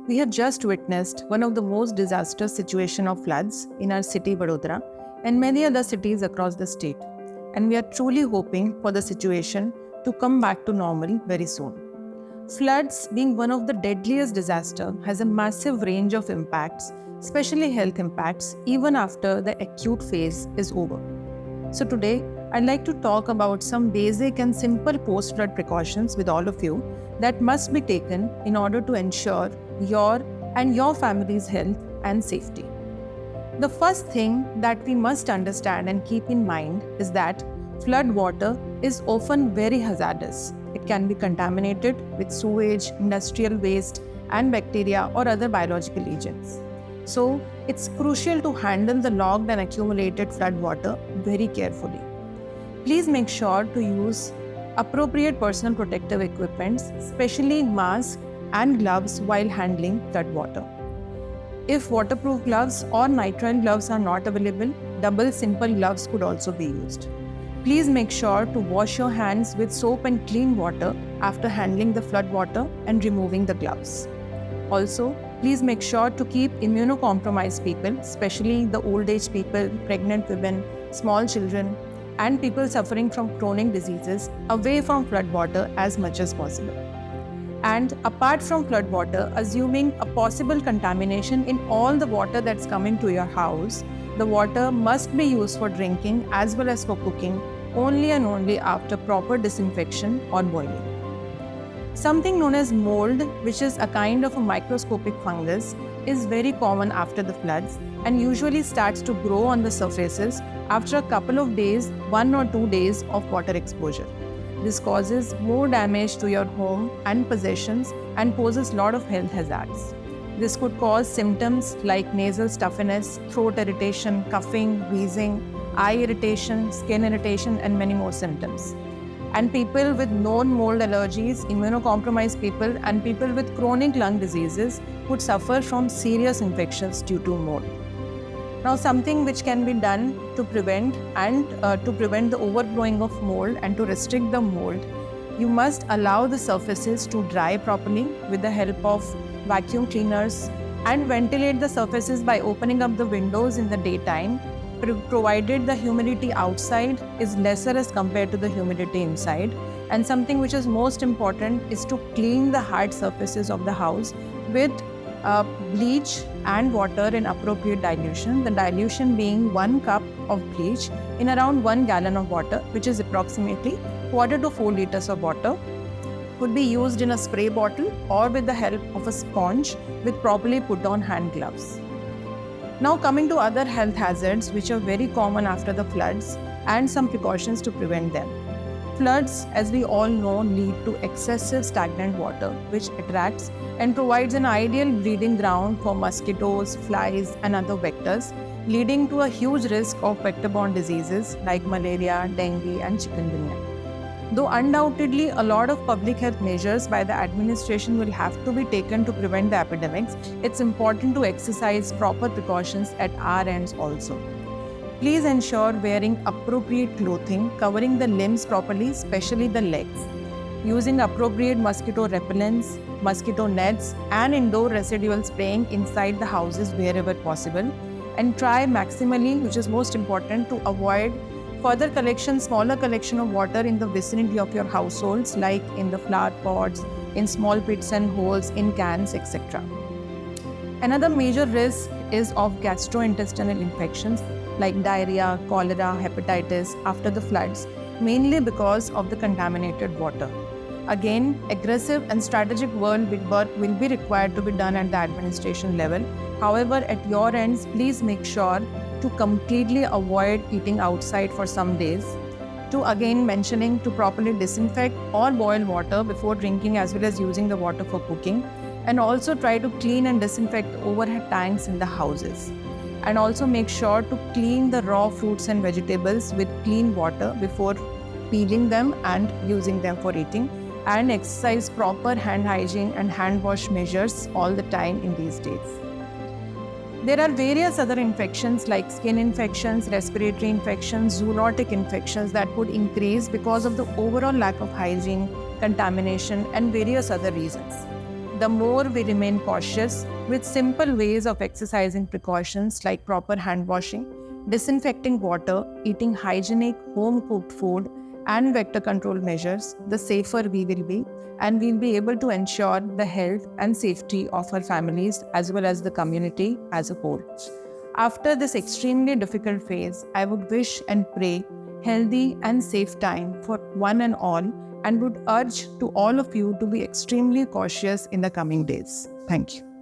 We have just witnessed one of the most disastrous situations of floods in our city, Vadodara, and many other cities across the state. And we are truly hoping for the situation to come back to normal very soon. Floods, being one of the deadliest disasters, has a massive range of impacts, especially health impacts, even after the acute phase is over. So today, I'd like to talk about some basic and simple post-flood precautions with all of you that must be taken in order to ensure your and your family's health and safety. The first thing that we must understand and keep in mind is that flood water is often very hazardous. It can be contaminated with sewage, industrial waste, and bacteria or other biological agents. So, it's crucial to handle the logged and accumulated flood water very carefully. Please make sure to use appropriate personal protective equipment, especially masks and gloves while handling flood water. If waterproof gloves or nitrile gloves are not available, double simple gloves could also be used. Please make sure to wash your hands with soap and clean water after handling the flood water and removing the gloves. Also, please make sure to keep immunocompromised people, especially the old age people, pregnant women, small children, and people suffering from chronic diseases, away from flood water as much as possible. And apart from flood water, assuming a possible contamination in all the water that's coming to your house, the water must be used for drinking as well as for cooking only and only after proper disinfection or boiling. Something known as mold, which is a kind of a microscopic fungus, is very common after the floods and usually starts to grow on the surfaces after a couple of days, 1 or 2 days of water exposure. This causes more damage to your home and possessions and poses a lot of health hazards. This could cause symptoms like nasal stuffiness, throat irritation, coughing, wheezing, eye irritation, skin irritation, and many more symptoms. And people with known mold allergies, immunocompromised people, and people with chronic lung diseases would suffer from serious infections due to mold. Now, something which can be done to prevent the overgrowing of mold and to restrict the mold, you must allow the surfaces to dry properly with the help of vacuum cleaners and ventilate the surfaces by opening up the windows in the daytime, provided the humidity outside is lesser as compared to the humidity inside. And something which is most important is to clean the hard surfaces of the house with bleach and water in appropriate dilution. The dilution being 1 cup of bleach in around 1 gallon of water, which is approximately 4 to 4 liters of water. Could be used in a spray bottle or with the help of a sponge with properly put on hand gloves. Now coming to other health hazards which are very common after the floods and some precautions to prevent them. Floods, as we all know, lead to excessive stagnant water which attracts and provides an ideal breeding ground for mosquitoes, flies, and other vectors, leading to a huge risk of vector-borne diseases like malaria, dengue, and chikungunya. Though undoubtedly a lot of public health measures by the administration will have to be taken to prevent the epidemics, it's important to exercise proper precautions at our ends also. Please ensure wearing appropriate clothing, covering the limbs properly, especially the legs, using appropriate mosquito repellents, mosquito nets, and indoor residual spraying inside the houses wherever possible, and try maximally, which is most important, to avoid smaller collection of water in the vicinity of your households, like in the flower pots, in small pits and holes, in cans, etc. Another major risk is of gastrointestinal infections like diarrhea, cholera, hepatitis after the floods, mainly because of the contaminated water. Again, aggressive and strategic work will be required to be done at the administration level. However, at your ends, please make sure to completely avoid eating outside for some days. Mentioning to properly disinfect or boil water before drinking as well as using the water for cooking. And also try to clean and disinfect the overhead tanks in the houses. And also make sure to clean the raw fruits and vegetables with clean water before peeling them and using them for eating. And exercise proper hand hygiene and hand wash measures all the time in these days. There are various other infections like skin infections, respiratory infections, zoonotic infections that could increase because of the overall lack of hygiene, contamination, and various other reasons. the more we remain cautious with simple ways of exercising precautions like proper hand washing, disinfecting water, eating hygienic home-cooked food, and vector control measures, the safer we will be, and we'll be able to ensure the health and safety of our families as well as the community as a whole. After this extremely difficult phase, I would wish and pray healthy and safe time for one and all, and would urge to all of you to be extremely cautious in the coming days. Thank you.